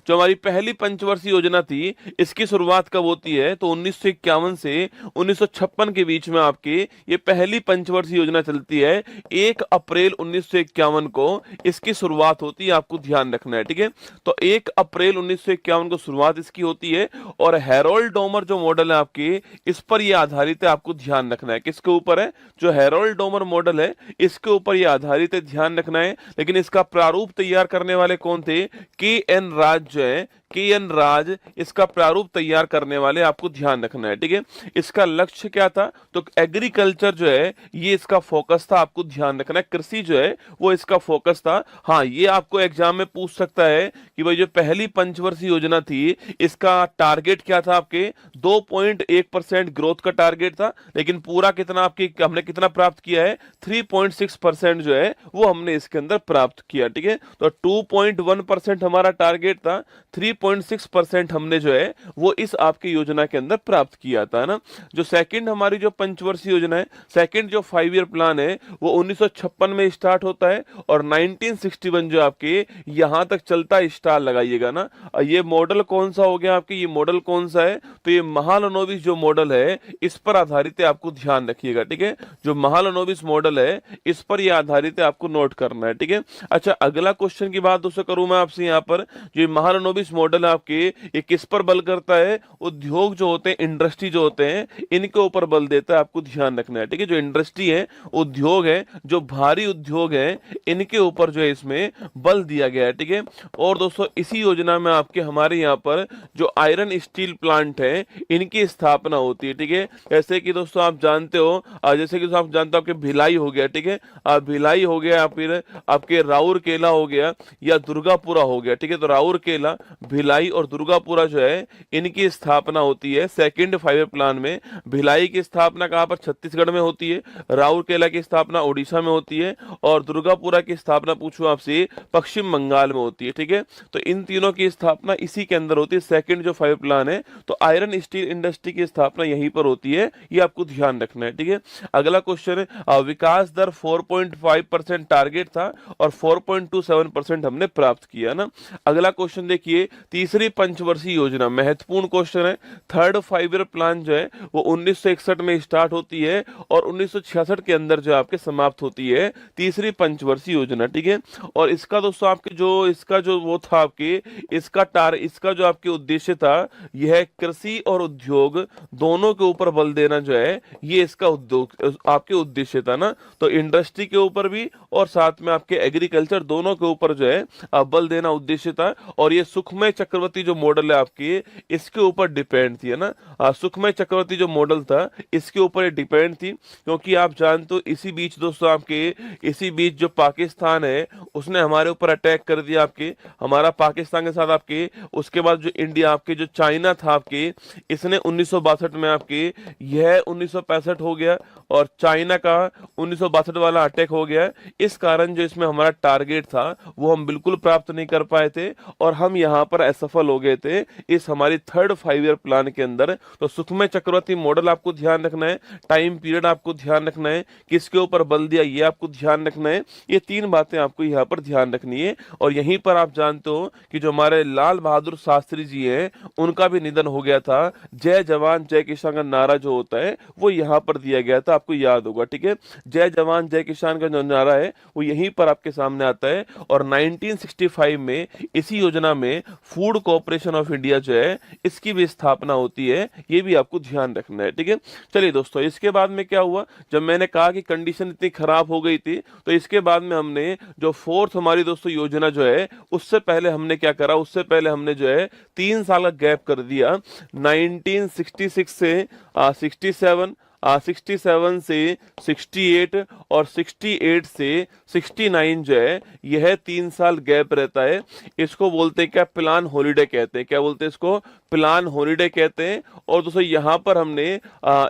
जो हमारी पहली पंचवर्षीय योजना थी इसकी शुरुआत कब होती है, तो 1951 से 1956 के बीच में आपकी ये पहली पंचवर्षीय योजना चलती है। 1 अप्रैल 1951 को इसकी शुरुआत होती है, आपको ध्यान रखना है, ठीक है। तो 1 अप्रैल 1951 को शुरुआत इसकी होती है और हैरोल्ड डोमर जो मॉडल है आपकी, इस पर ये आधारित है, आपको ध्यान रखना है। किसके ऊपर है, जो हैरोल्ड डोमर मॉडल है इसके ऊपर ये आधारित है, ध्यान रखना है। लेकिन इसका प्रारूप तैयार करने वाले कौन थे, के एन राज जो है, के एन राज इसका प्रारूप तैयार करने वाले, आपको ध्यान रखना है, ठीक है। इसका लक्ष्य क्या था, तो एग्रीकल्चर जो है ये इसका फोकस था, आपको ध्यान रखना है। कृषि जो है वो इसका फोकस था। हाँ, ये आपको एग्जाम में पूछ सकता है कि भाई जो पहली पंचवर्षीय योजना थी इसका टारगेट क्या था, आपके 2.1% ग्रोथ का टारगेट था, लेकिन पूरा कितना आपकी हमने कितना प्राप्त किया है, 3.6% जो है वो हमने इसके अंदर प्राप्त किया, ठीक है। तो 2.1% हमारा टारगेट था, 3.6% हमने जो है वो इस आपकी योजना के अंदर प्राप्त किया था ना। जो सेकंड हमारी जो पंचवर्षीय योजना है, सेकंड जो 5 ईयर प्लान है वो 1956 में स्टार्ट होता है और 1961 जो आपके यहां तक चलता है, स्टार लगाइएगा ना। ये मॉडल कौन सा हो गया आपके, ये मॉडल कौन सा है, तो ये महालनोबिस जो मॉडल है इस पर आधारित है, आपको ध्यान रखिएगा, ठीक है। जो महालनोबिस मॉडल है इस पर ये आधारित है, आपको नोट करना है, ठीक है। अच्छा, अगला क्वेश्चन की बात दोस्तों करूं मैं आपसे यहाँ पर, जो महालनोबिस मॉडल है आपके, ये किस पर बल करता है, उद्योग जो होते हैं, इंडस्ट्री जो होते हैं, इनके ऊपर बल देता है, आपको ध्यान रखना है, ठीक है। जो इंडस्ट्री है, उद्योग है, जो भारी उद्योग है, इनके ऊपर जो है इसमें बल दिया गया है, ठीक है। और दोस्तों इसी योजना में आपके हमारे यहाँ पर जो आयरन स्टील प्लांट है इनकी स्थापना होती है, ठीक है। जैसे कि दोस्तों आप जानते हो, जैसे कि आप जानते हो आपके भिलाई हो गया, ठीक है, भिलाई हो गया, फिर आपके राउरकेला हो गया या दुर्गापुरा हो गया, ठीक है। तो राउरकेला, भिलाई और दुर्गापुरा जो है इनकी स्थापना होती है सेकंड 5 ईयर प्लान में। भिलाई की स्थापना कहां पर, छत्तीसगढ़ में होती है। राउरकेला की स्थापना उड़ीसा में होती है और दुर्गापुरा की स्थापना पूछूं आपसे, पश्चिम बंगाल में होती है, ठीक है। तो इन तीनों की स्थापना इसी के अंदर होती है, सेकंड जो 5 प्लान है। तो आयरन स्टील इंडस्ट्री की स्थापना यहीं पर होती है, ये आपको ध्यान रखना है, ठीक है। अगला क्वेश्चन है, विकास दर 4.5% टारगेट था और 4.27% हमने प्राप्त किया ना। अगला क्वेश्चन देखिए, तीसरी पंचवर्षीय योजना, महत्वपूर्ण क्वेश्चन है। थर्ड 5 ईयर प्लान जो है वो 1961 में स्टार्ट होती है और 1966 के अंदर जो आपके समाप्त होती है तीसरी पंचवर्षीय योजना, ठीक है। और इसका दोस्तों आपके जो इसका जो वो था आपके, इसका जो आपके उद्देश्य था, यह कृषि और उद्योग दोनों के ऊपर बल देना जो है ये इसका उद्योग आपके उद्देश्य था ना। तो इंडस्ट्री के ऊपर भी और साथ में आपके एग्रीकल्चर दोनों के ऊपर जो है बल देना उद्देश्य था। और ये सुखमय चक्रवर्ती जो मॉडल है आपकी, इसके ऊपर डिपेंड थी, है ना। सुखमय चक्रवर्ती जो मॉडल था इसके ऊपर ये डिपेंड थी, क्योंकि आप जानते हो इसी बीच दोस्तों आपके, इसी बीच जो पाकिस्तान है उसने हमारे ऊपर अटैक कर दिया आपके, हमारा पाकिस्तान के साथ आपके। उसके बाद जो इंडिया आपके, जो चाइना था आपके, इसने 1962 में आपके, यह 1965 हो गया और चाइना का 1962 वाला अटैक हो गया। इस कारण जो इसमें हमारा टारगेट था वो हम बिल्कुल प्राप्त नहीं कर पाए थे और हम यहाँ पर असफल हो गए थे इस हमारी थर्ड 5 ईयर प्लान के अंदर। तो सुखमय चक्रवर्ती मॉडल आपको ध्यान रखना है, टाइम पीरियड आपको ध्यान रखना है, किसके ऊपर बल दिया ये आपको ध्यान रखना है। ये 3 बातें आपको यहाँ पर ध्यान रखनी है। और यहीं पर आप जानते हो कि जो हमारे लाल बहादुर शास्त्री जी हैं उनका भी निधन हो गया था। जय जवान जय किसान का नारा जो होता है वो यहाँ पर दिया गया था, आपको याद होगा, ठीक है। जय जवान जय किसान का जो नारा है वो यहीं पर आपके सामने आता है। और 1965 में इसी योजना में फूड कॉर्पोरेशन ऑफ इंडिया जो है इसकी भी स्थापना होती है, ये भी आपको ध्यान रखना है, ठीक है। चलिए दोस्तों, इसके बाद में क्या हुआ, जब मैंने कहा कि कंडीशन इतनी खराब हो गई थी, तो इसके बाद में हमने जो फोर्थ हमारी दोस्तों योजना जो है, उससे पहले हमने क्या करा, उससे पहले हमने जो है 3 साल का गैप कर दिया। 1966 से 67, 67 से 68 और 68 से 69 जो है यह 3 साल गैप रहता है। इसको बोलते हैं क्या, प्लान हॉलीडे कहते हैं। क्या बोलते हैं इसको, प्लान हॉलिडे कहते हैं। और दोस्तों यहाँ पर हमने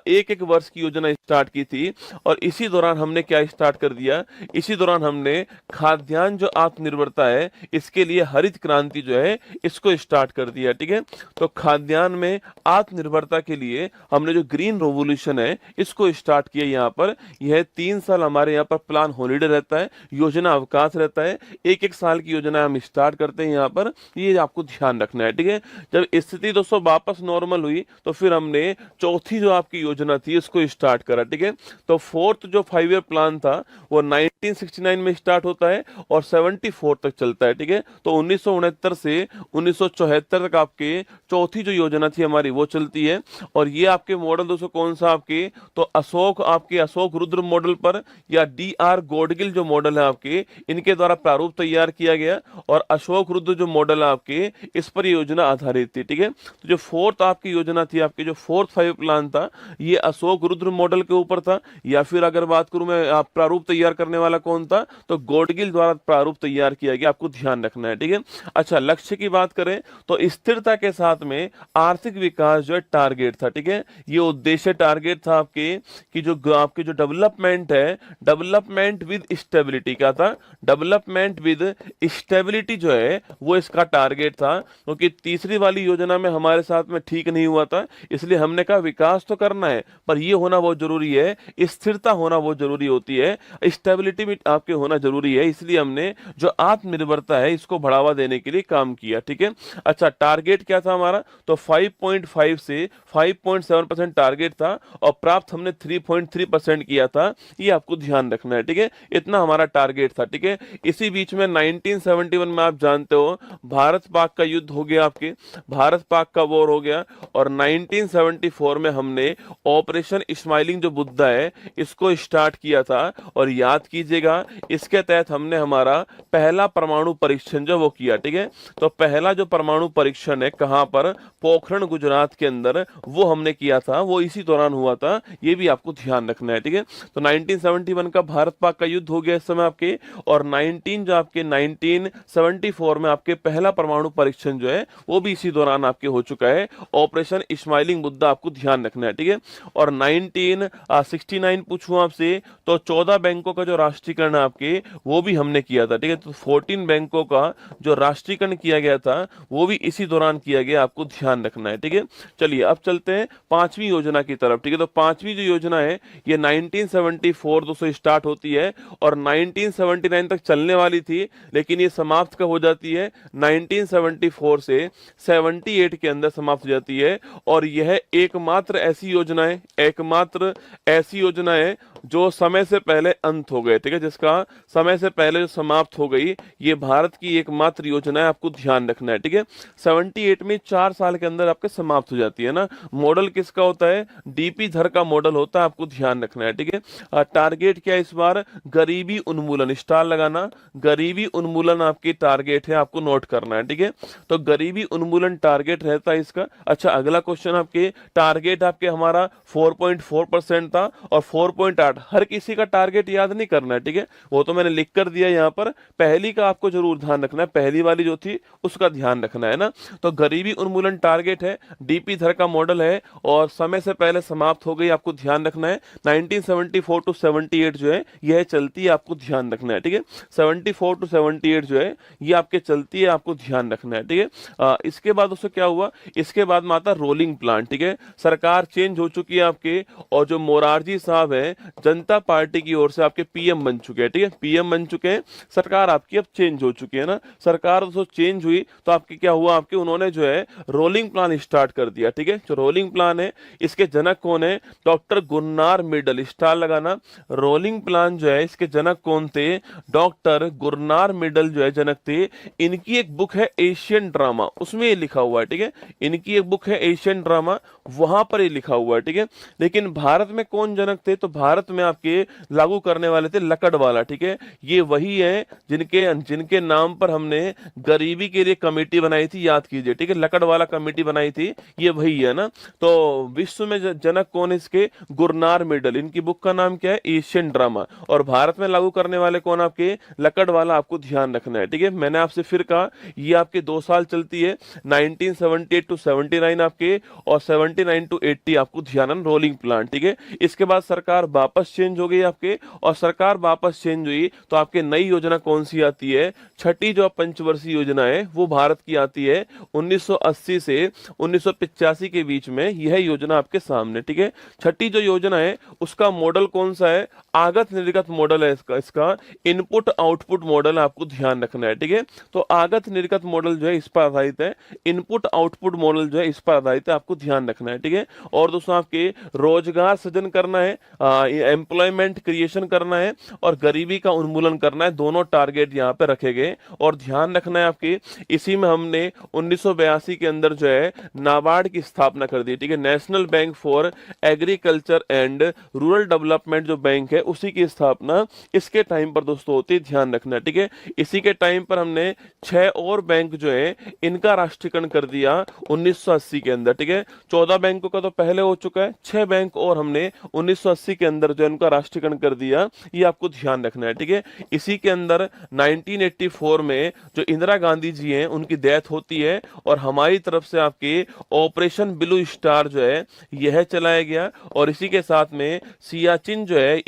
एक एक वर्ष की योजना स्टार्ट की थी, और इसी दौरान हमने क्या स्टार्ट कर दिया, इसी दौरान हमने खाद्यान्न जो आत्मनिर्भरता है इसके लिए हरित क्रांति जो है इसको स्टार्ट कर दिया। ठीक है, तो खाद्यान्न में आत्मनिर्भरता के लिए हमने जो ग्रीन रेवोल्यूशन है इसको स्टार्ट किया। यहाँ पर यह 3 साल हमारे यहाँ पर प्लान हॉलिडे रहता है, योजना अवकाश रहता है, एक एक साल की योजना हम स्टार्ट करते हैं यहाँ पर, ये आपको ध्यान रखना है। ठीक है, जब स्थिति दोस्तों वापस नॉर्मल हुई तो फिर हमने चौथी जो आपकी योजना थी इसको स्टार्ट करा। ठीक है, तो फोर्थ जो 5 ईयर प्लान था वो 1969 में स्टार्ट होता है और 74 तक चलता है। ठीक है, तो 1969 से 1974 तक आपके चौथी जो योजना थी हमारी वो चलती है। और ये आपके मॉडल दोस्तों कौन सा आपके, तो अशोक रुद्र मॉडल पर या DR गॉडगिल जो मॉडल है आपके इनके द्वारा प्रारूप तैयार किया गया, और अशोक रुद्र जो मॉडल है आपके इस पर योजना आधारित थी। ठीक है, तो जो फोर्थ आपकी योजना थी, आपके जो फोर्थ 5 प्लान था ये अशोक रुद्र मॉडल के ऊपर था, या फिर अगर बात करूं मैं आप प्रारूप तैयार करने वाला कौन था, तो गॉडगिल द्वारा प्रारूप तैयार किया गया, आपको ध्यान रखना है। ठीक है, अच्छा लक्ष्य की बात करें तो स्थिरता के साथ में आर्थिक विकास जो है टारगेट था। ठीक है, ये उद्देश्य टारगेट था आपके कि जो आपके जो डेवलपमेंट है, डेवलपमेंट विद स्टेबिलिटी का था, डेवलपमेंट विद स्टेबिलिटी जो है वो इसका टारगेट था। क्योंकि तीसरी वाली योजना में हमारे साथ में ठीक नहीं हुआ था, इसलिए हमने कहा विकास तो करना है पर ये होना बहुत जरूरी है, स्थिरता होना बहुत जरूरी होती है, स्टेबिलिटी भी आपके होना जरूरी है, इसलिए हमने जो आत्मनिर्भरता है इसको बढ़ावा देने के लिए काम किया। ठीक है, अच्छा टारगेट क्या था हमारा, तो 5.5 से 5.7% टारगेट था और प्राप्त हमने 3.3% किया था, ये आपको ध्यान रखना है। ठीक है, इतना हमारा टारगेट था। ठीक है, इसी बीच में 1971 में आप जानते हो भारत पाक का युद्ध हो गया, आपके भारत पाक का वॉर हो गया, और 1974 में हमने ऑपरेशन स्माइलिंग जो बुद्धा है इसको स्टार्ट किया था। और याद कीजिएगा इसके तहत हमने हमारा पहला परमाणु परीक्षण जो वो किया। ठीक है, तो पहला जो परमाणु परीक्षण है कहां पर, पोखरण गुजरात के अंदर, वो हमने किया था, वो इसी दौरान हुआ था, ये भी आपको ध्यान रखना है। ठीक है, तो 1971 का भारत पाक का युद्ध हो गया इस समय आपके, और 1974 में आपके पहला परमाणु परीक्षण जो है वो भी इसी दौरान आपके हो चुका है, ऑपरेशन स्माइलिंग मुद्दा आपको ध्यान रखना है। ठीक है, और 1969 पूछूं आपसे तो 14 बैंकों का जो राष्ट्रीयकरण है आपके वो भी हमने किया था। ठीक है, तो 14 बैंकों का जो राष्ट्रीयकरण किया गया था वो भी इसी दौरान किया गया, आपको ध्यान रखना है। ठीक है, चलिए अब चलते हैं पांचवी योजना की तरफ। ठीक है, तो पांचवी जो योजना है ये 1974 से स्टार्ट होती है और 1979 तक चलने वाली थी, लेकिन ये समाप्त कब हो जाती है, 1974 से 78 के अंदर समाप्त हो जाती है। और यह एकमात्र ऐसी योजना है जो समय से पहले अंत हो गए। ठीक है, जिसका समय से पहले जो समाप्त हो गई, ये भारत की एकमात्र योजना है, आपको ध्यान रखना है। ठीक है, 78 में 4 साल के अंदर आपके समाप्त हो जाती है ना। मॉडल किसका होता है, DP धर का मॉडल होता है, आपको ध्यान रखना है। ठीक है, टारगेट क्या है इस बार, गरीबी उन्मूलन, स्टार लगाना, गरीबी उन्मूलन आपकी टारगेट है, आपको नोट करना है। ठीक है, तो गरीबी उन्मूलन टारगेट रहता है इसका। अच्छा अगला क्वेश्चन, आपके टारगेट आपके हमारा 4.4% था और 4.8, हर किसी का टारगेट याद नहीं करना है। ठीक है, वो तो मैंने लिख कर दिया यहाँ पर, पहली का आपको जरूर ध्यान रखना है, पहली वाली जो थी उसका ध्यान रखना है ना। तो गरीबी उन्मूलन टारगेट है, DP धर का मॉडल है और समय से पहले समाप्त हो गई, आपको ध्यान रखना है। 1974 to 78 जो है यह चलती है, आपको ध्यान रखना है। ठीक है, 74 to 78 जो है ये आपके चलती है, आपको ध्यान रखना है। ठीक है, इसके बाद उससे क्या हुआ, इसके बाद में आता रोलिंग प्लान। ठीक है, सरकार चेंज हो चुकी है आपके, और जो मोरारजी साहब है जनता पार्टी की ओर से आपके PM बन चुके हैं। ठीक है, PM बन चुके हैं, सरकार आपकी अब चेंज हो चुकी है ना। सरकार दोस्तों चेंज हुई तो आपके क्या हुआ, आपके उन्होंने जो है रोलिंग प्लान स्टार्ट कर दिया। ठीक है, जो रोलिंग प्लान है इसके जनक कौन है, डॉक्टर गुरनार मिडल, स्टार लगाना। रोलिंग प्लान जो है इसके जनक कौन थे, डॉक्टर गुरनार मिडल जो है जनक थे। इनकी एक बुक है एशियन ड्रामा, उसमें ये लिखा हुआ है। ठीक है, इनकी एक बुक है एशियन ड्रामा, वहां पर ये लिखा हुआ है। ठीक है, लेकिन भारत में कौन जनक थे, तो भारत भारत में आपके लागू करने वाले थे लकड़वाला, ठीक है। ये वही है जिनके जिनके नाम पर हमने गरीबी के लिए कमेटी बनाई थी, याद कीजिए, ठीक है, लकड़वाला कमेटी बनाई थी, ये वही है ना। तो विश्व में जनक कौन है इसके? गुरनार मेडल। इनकी बुक का नाम क्या है? Asian drama. और भारत में लागू करने वाले कौन? आपके लकड़वाला। आपको ध्यान रखना है, ठीक है। मैंने आपसे फिर कहा ये आपके 2 साल चलती है, 1978 टू 79 आपके, और 79 टू 80 आपको ध्यान, रोलिंग प्लान, ठीक है। इसके बाद सरकार वापस चेंज हो गई आपके, और सरकार वापस चेंज हुई तो आपके नई योजना कौन सी आती है? छठी जो पंचवर्षीय योजना है वो भारत की आती है 1980 से 1985 के बीच में। यह योजना आपके सामने, ठीक है। छठी जो योजना है उसका मॉडल कौन सा है? आगत निर्गत मॉडल है इसका इनपुट आउटपुट मॉडल, आपको ध्यान रखना है, ठीक है। तो आगत निर्गत मॉडल जो है इस पर आधारित है, इनपुट आउटपुट मॉडल जो है इस पर आधारित है, आपको ध्यान रखना है, ठीक है। और दोस्तों आपके रोजगार सृजन करना है, एम्प्लॉयमेंट क्रिएशन करना है, और गरीबी का उन्मूलन करना है, दोनों टारगेट यहाँ पे रखे गए। और ध्यान रखना है आपके, इसी में हमने 1982 के अंदर जो है नाबार्ड की स्थापना कर दी, ठीक है। National bank for agriculture and rural development जो बैंक है उसी की स्थापना इसके टाइम पर दोस्तों होती है, ध्यान रखना है, ठीक है। इसी के टाइम पर हमने 6 और बैंक जो है इनका राष्ट्रीयकरण कर दिया 1980 के अंदर, ठीक है। 14 बैंकों का तो पहले हो चुका है, 6 बैंक और हमने 1980 के अंदर जो इनका राष्ट्रीयकरण कर दिया, ये आपको ध्यान रखना है, ठीक है। इसी के अंदर 1984 में जो इंदिरा गांधी जी हैं उनकी डेथ होती है, और हमारी तरफ से आपके ऑपरेशन ब्लू स्टार जो है यह चलाया गया। और इसी के साथ में सियाचिन जो है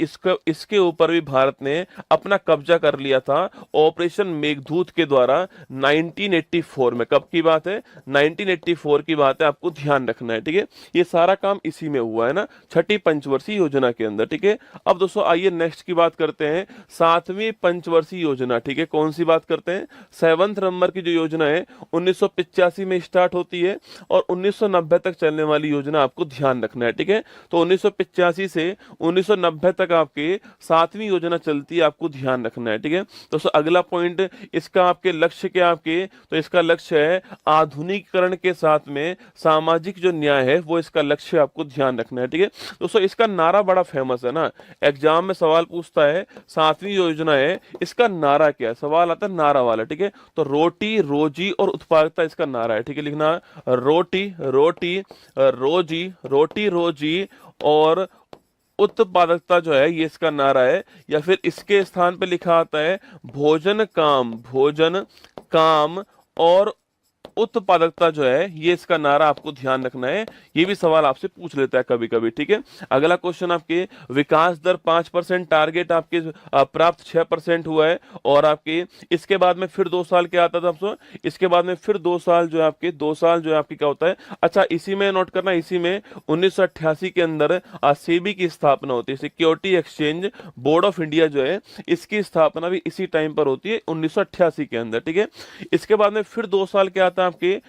इसके ऊपर भी भारत ने अपना कब्जा कर लिया था ऑपरेशन मेघदूत के द्वारा 1984 में। कब की बात है? 1984 की बात है, आपको ध्यान रखना है, ठीक है। ये सारा काम इसी में हुआ है ना, छठी पंचवर्षीय योजना के अंदर, ठीक है। अब दोस्तों आइए नेक्स्ट की बात करते हैं, 7वीं पंचवर्षीय योजना, ठीक है। कौन सी बात करते हैं? 7th नंबर की जो योजना है 1985 में स्टार्ट होती है, और 1990 तक चलने वाली योजना, आपको ध्यान रखना है, ठीक है। तो 1985 से 1990 तक आपके 7वीं योजना चलती है, आपको ध्यान रखना है, ठीक है। दोस्तों अगला पॉइंट इसका आपके लक्ष्य क्या आपके? तो इसका लक्ष्य है आधुनिकीकरण के साथ में सामाजिक जो न्याय है वो इसका लक्ष्य, आपको ध्यान रखना है, ठीक है। दोस्तों इसका नारा बड़ा फेमस है ना, एग्जाम में सवाल पूछता है 7वीं योजना है, इसका नारा क्या है? सवाल आता है नारा वाला, ठीक है। तो रोटी रोजी और उत्पादकता इसका नारा है, ठीक है। लिखना रोटी रोटी रोजी, रोटी रोजी और उत्पादकता जो है ये इसका नारा है। या फिर इसके स्थान पे लिखा आता है भोजन काम और उत्पादकता जो है ये इसका नारा, आपको ध्यान रखना है। ये भी सवाल आपसे पूछ लेता है कभी कभी, ठीक है। अगला क्वेश्चन आपके विकास दर 5% टारगेट आपके प्राप्त 6% हुआ है, और आपके इसके बाद में फिर 2 साल क्या आता था आपको? इसके बाद में फिर 2 साल जो है आपके 2 साल जो है आपकी क्या होता है? अच्छा इसी में नोट करना, इसी में 1988 के अंदर सेबी की स्थापना होती है, security exchange board of India जो है इसकी स्थापना भी इसी टाइम पर होती है 1988 के अंदर, ठीक है। इसके बाद में फिर 2 साल क्या आता है आपके?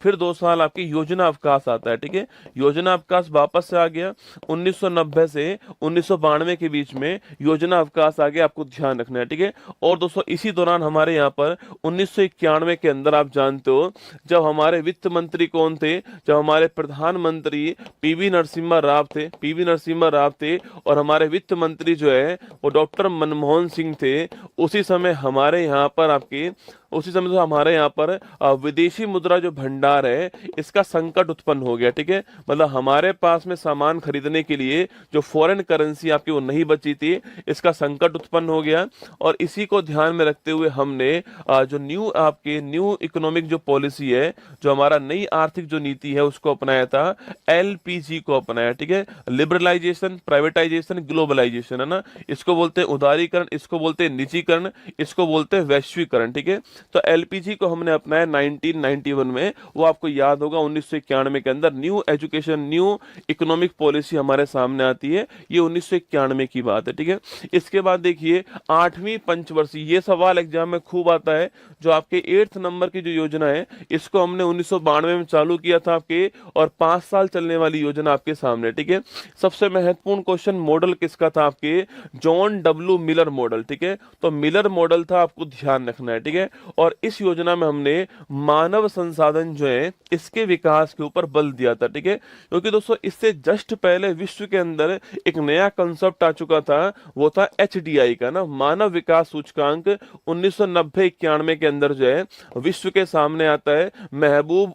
फिर 2 साल आपकी योजना अवकाश आता है, ठीक है। योजना अवकाश वापस से आ गया 1990 से 1992 के बीच में योजना अवकाश आ गया, आपको ध्यान रखना है, ठीक है। और दोस्तों इसी दौरान हमारे यहाँ पर 1991 के अंदर आप जानते हो जब हमारे वित्त मंत्री कौन थे? जब हमारे प्रधानमंत्री पीवी नरसिम्हा राव थे, पीवी नरसिम्हा राव थे, और हमारे वित्त मंत्री जो है वो डॉक्टर मनमोहन सिंह थे। उसी समय हमारे यहाँ पर आपके उसी समय तो हमारे यहाँ पर विदेशी मुद्रा जो भंडार है इसका संकट उत्पन्न हो गया, ठीक है। मतलब हमारे पास में सामान खरीदने के लिए जो फॉरेन करेंसी आपकी वो नहीं बची थी, इसका संकट उत्पन्न हो गया। और इसी को ध्यान में रखते हुए हमने जो न्यू इकोनॉमिक जो पॉलिसी है, जो हमारा नई आर्थिक जो नीति है उसको अपनाया था, एलपीजी को अपनाया, ठीक है। लिबरलाइजेशन, प्राइवेटाइजेशन, ग्लोबलाइजेशन, है ना। इसको बोलते हैं उदारीकरण, इसको बोलते हैं निजीकरण, इसको बोलते हैं वैश्वीकरण, ठीक है। तो एलपीजी को हमने अपनाया 1991 में, वो आपको याद होगा 1991 के अंदर new education new economic policy हमारे सामने आती है, ये 1991 की बात है, ठीक है। इसके बाद देखिए 8वीं पंचवर्षीय, ये सवाल एग्जाम में खूब आता है, जो आपके 8th नंबर की जो योजना है इसको हमने 1992 में चालू किया था आपके, और 5 साल चलने वाली योजना आपके सामने, ठीक है। सबसे महत्वपूर्ण क्वेश्चन मॉडल किसका था आपके? जॉन डब्ल्यू मिलर मॉडल, ठीक है। तो मिलर मॉडल था, आपको ध्यान रखना है, ठीक है। और इस योजना में हमने मानव संसाधन जो है इसके विकास के ऊपर बल दिया था, ठीक है। क्योंकि दोस्तों इससे जस्ट पहले विश्व के अंदर एक नया कंसेप्ट आ चुका था, वो था एचडीआई का ना, मानव विकास सूचकांक। 1990-91 के अंदर जो है विश्व के सामने आता है महबूब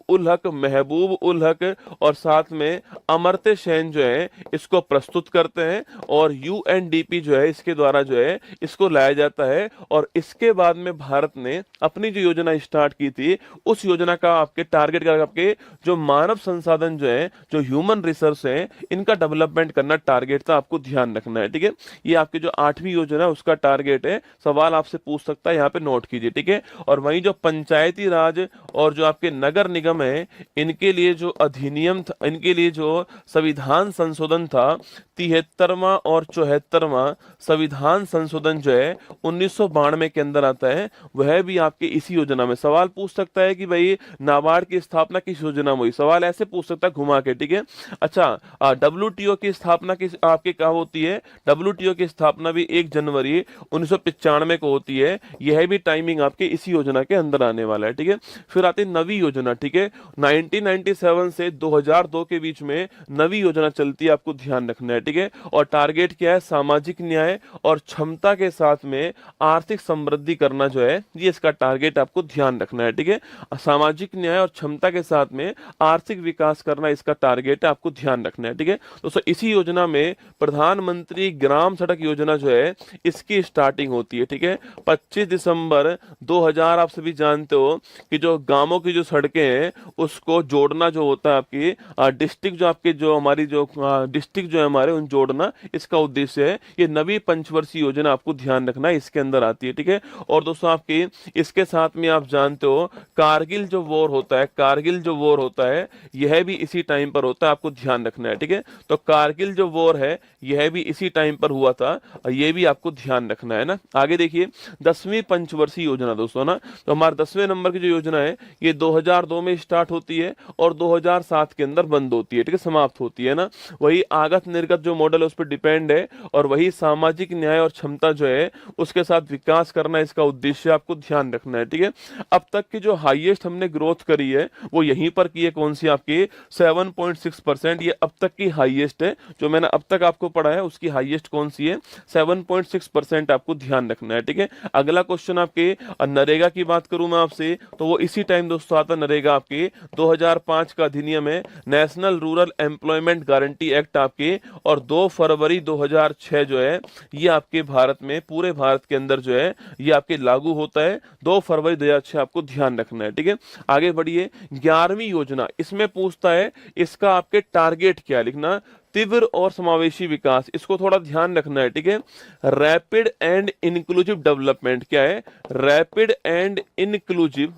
उल हक और साथ में अमर्त्य सेन जो है इसको प्रस्तुत करते हैं, और यूएनडीपी जो है इसके द्वारा जो है इसको लाया जाता है। और इसके बाद में भारत ने अपनी जो योजना स्टार्ट की थी, उस योजना का आपके टारगेट का आपके जो मानव संसाधन जो है, जो ह्यूमन रिसोर्स है, इनका डेवलपमेंट करना टारगेट था, आपको ध्यान रखना है, ठीक है। ये आपकी जो 8वीं योजना है उसका टारगेट है। सवाल आपसे पूछ सकता है, यहाँ पे नोट कीजिए, ठीक है। और वहीं जो पंचायती राज और जो आपके नगर निगम है, इनके लिए जो अधिनियम था, इनके लिए जो संविधान संशोधन था, 73वां और 74वां संविधान संशोधन जो है 1992 के अंदर आता है, वह भी आपके इसी योजना में। सवाल पूछ सकता है कि भाई नाबार्ड की स्थापना किस योजना में हुई, सवाल ऐसे पूछ सकता है घुमा के, ठीक है। अच्छा, डब्ल्यूटीओ की स्थापना किस आपके कहाँ होती है? डब्ल्यूटीओ की स्थापना भी 1 जनवरी 1995 को होती है। यह भी टाइमिंग आपके इसी योजना के अंदर आने वाला है, ठीक है। फिर आती है नवी योजना, ठीक है। 1997 से 2002 के बीच में नवी योजना चलती है, आपको ध्यान रखना है, ठीक है। और टारगेट क्या है? सामाजिक न्याय और क्षमता के साथ में आर्थिक समृद्धि करना जो है, ये इसका टारगेट आपको ध्यान रखना है, ठीक है। सामाजिक न्याय और क्षमता के साथ में आर्थिक विकास करना इसका टारगेट है, आपको ध्यान रखना है, ठीक है। दोस्तों इसी योजना में प्रधानमंत्री ग्राम सड़क योजना जो है इसकी स्टार्टिंग होती है, ठीक है। 25 दिसंबर 2000, आप सभी जानते हो कि जो गांवों की जो सड़कें हैं उसको जोड़ना जो होता है, आपकी डिस्ट्रिक्ट जो आपके जो हमारी जो डिस्ट्रिक्ट जो है हमारे, उन जोड़ना इसका उद्देश्य है। ये नवी पंचवर्षीय योजना आपको ध्यान रखना है, इसके अंदर आती है, ठीक है। और दोस्तों आपकी इसके साथ में आप जानते हो कारगिल जो वॉर होता है, कारगिल जो वॉर होता है यह भी इसी टाइम पर होता है, आपको ध्यान रखना है, ठीक है। तो कारगिल जो वॉर है यह भी इसी टाइम पर हुआ था, ये भी आपको ध्यान रखना है ना। आगे देखिए 10वीं पंचवर्षीय योजना दोस्तों ना, तो हमारे 10वें नंबर की जो योजना है ये 2002 में स्टार्ट होती है और 2007 के अंदर बंद होती है, ठीक है, समाप्त होती है ना। वही आगत निर्गत जो मॉडल है उस पर डिपेंड है, और वही सामाजिक न्याय और क्षमता जो है उसके साथ विकास करना इसका उद्देश्य, आपको ध्यान रखना है, ठीक है। अब तक की जो हाईएस्ट हमने ग्रोथ करी है वो यहीं पर की है, कौन सी? आपकी 7.6%। ये अब तक की हाईएस्ट है, जो मैंने अब तक आपको पढ़ा है उसकी हाईएस्ट कौन सी है? 7.6%, आपको ध्यान रखना है, ठीक है। अगला क्वेश्चन आपके नरेगा की बात करूं मैं आपसे, तो वो इसी टाइम दोस्तों आता है नरेगा, आपके 2005 का अधिनियम है, national rural employment guarantee act आपके, और 2 फरवरी 2006 जो है ये आपके भारत में, पूरे भारत के अंदर जो है ये आपके लागू होता है, 2 फरवरी 2006, आपको ध्यान रखना है, ठीक है। आगे बढ़िए 11वीं योजना, इसमें पूछता है इसका आपके टारगेट क्या लिखना? तीव्र और समावेशी विकास, इसको थोड़ा ध्यान रखना है, ठीक है। रैपिड एंड इंक्लूसिव डेवलपमेंट क्या है? रैपिड एंड इंक्लूसिव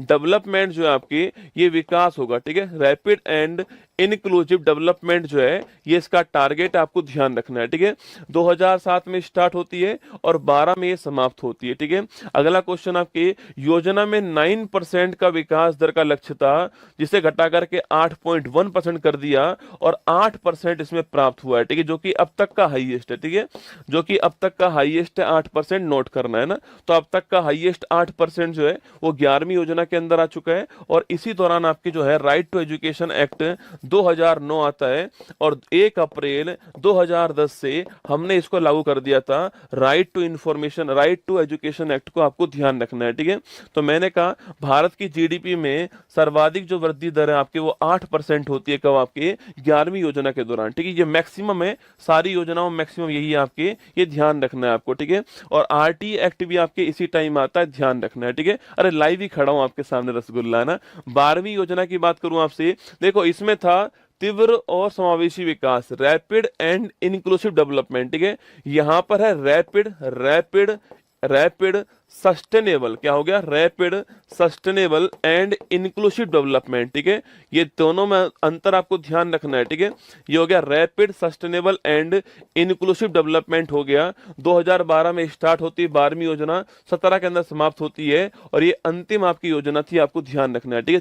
डेवलपमेंट जो है आपकी, ये विकास होगा, ठीक है। रैपिड एंड इंक्लूसिव डेवलपमेंट जो है ये इसका टारगेट आपको ध्यान रखना है, ठीक है। 2007 में स्टार्ट होती है और 12 में ये समाप्त होती है, ठीक है। अगला क्वेश्चन आपके योजना में 9% का विकास दर का लक्ष्य था, जिसे घटा करके 8.1% कर दिया, और 8% इसमें प्राप्त हुआ है, ठीक है, जो कि अब तक का हाईएस्ट है, ठीक है। जो कि अब तक का हाईएस्ट है, 8% नोट करना है ना। तो अब तक का हाईएस्ट 8% जो है वो 11वीं योजना के अंदर आ चुका है। और इसी दौरान आपकी जो है राइट टू एजुकेशन एक्ट 2009 आता है, और 1 अप्रैल 2010 से हमने इसको लागू कर दिया था, right to information, right to education act को आपको ध्यान रखना है, ठीक है। तो मैंने कहा भारत की जीडीपी में सर्वाधिक जो वृद्धि दर है आपकी वो 8% होती है, कब? आपके 11वीं योजना के दौरान, ठीक है। ये मैक्सिमम है, सारी योजनाओं में मैक्सिमम यही है आपके, ये ध्यान रखना है आपको, ठीक है। और आरटी एक्ट भी आपके इसी टाइम आता है, ध्यान रखना है, ठीक है। अरे लाइव ही खड़ा हूं आपके सामने रसगुल्ला ना। 12वीं योजना की बात करूं आपसे, देखो इसमें था तीव्र और समावेशी विकास, रैपिड एंड इंक्लूसिव डेवलपमेंट, ठीक है। यहां पर है रैपिड सस्टेनेबल, क्या हो गया? Rapid sustainable and inclusive development, ठीक है। ये दोनों में अंतर आपको ध्यान रखना है, ठीक है। ये हो गया rapid sustainable and inclusive development हो गया, 2012 में स्टार्ट होती है 12वीं योजना, 17 के अंदर समाप्त होती है, और ये अंतिम आपकी योजना थी, आपको ध्यान रखना है, ठीक है।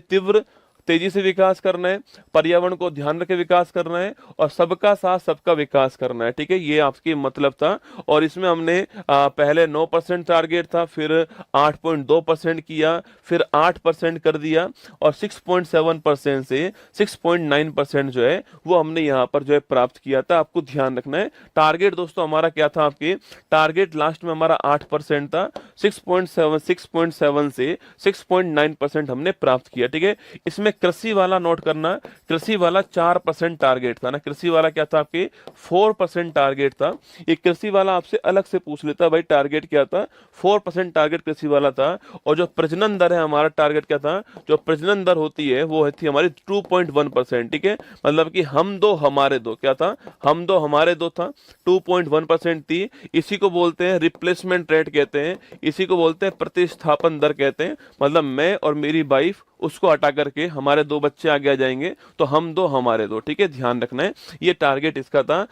तेजी से विकास करना है, पर्यावरण को ध्यान रखे विकास करना है, और सबका साथ सबका विकास करना है। ठीक है, ये आपकी मतलब था। और इसमें हमने पहले 9% टारगेट था, फिर 8.2% किया, फिर 8% कर दिया, और 6.7% से 6.9% जो है वो हमने यहाँ पर जो है प्राप्त किया था। आपको ध्यान रखना है टारगेट दोस्तों हमारा क्या था, आपके टारगेट लास्ट में हमारा 8% था, 6.7 से 6.9% हमने प्राप्त किया। ठीक है, इसमें कृषि वाला नोट करना, कृषि वाला 4% टारगेट था ना, कृषि वाला क्या था आपके 4% टारगेट था। ये कृषि वाला आपसे अलग से पूछ लेता भाई टारगेट क्या था, 4% टारगेट कृषि वाला था। और जो प्रजनन दर है हमारा टारगेट क्या था, जो प्रजनन दर होती है वो थी हमारी 2.1%। ठीक है, मतलब कि हम दो हमारे दो क्या था, हम दो हमारे दो था, 2.1% थी। इसी को बोलते हैं रिप्लेसमेंट रेट कहते हैं, इसी को बोलते हैं प्रतिस्थापन दर कहते हैं। मतलब मैं और मेरी वाइफ, उसको हटा करके हमारे दो बच्चे आगे आ जाएंगे, तो हम दो हमारे दो। ठीक है, ध्यान रखना है, ये टारगेट इसका था।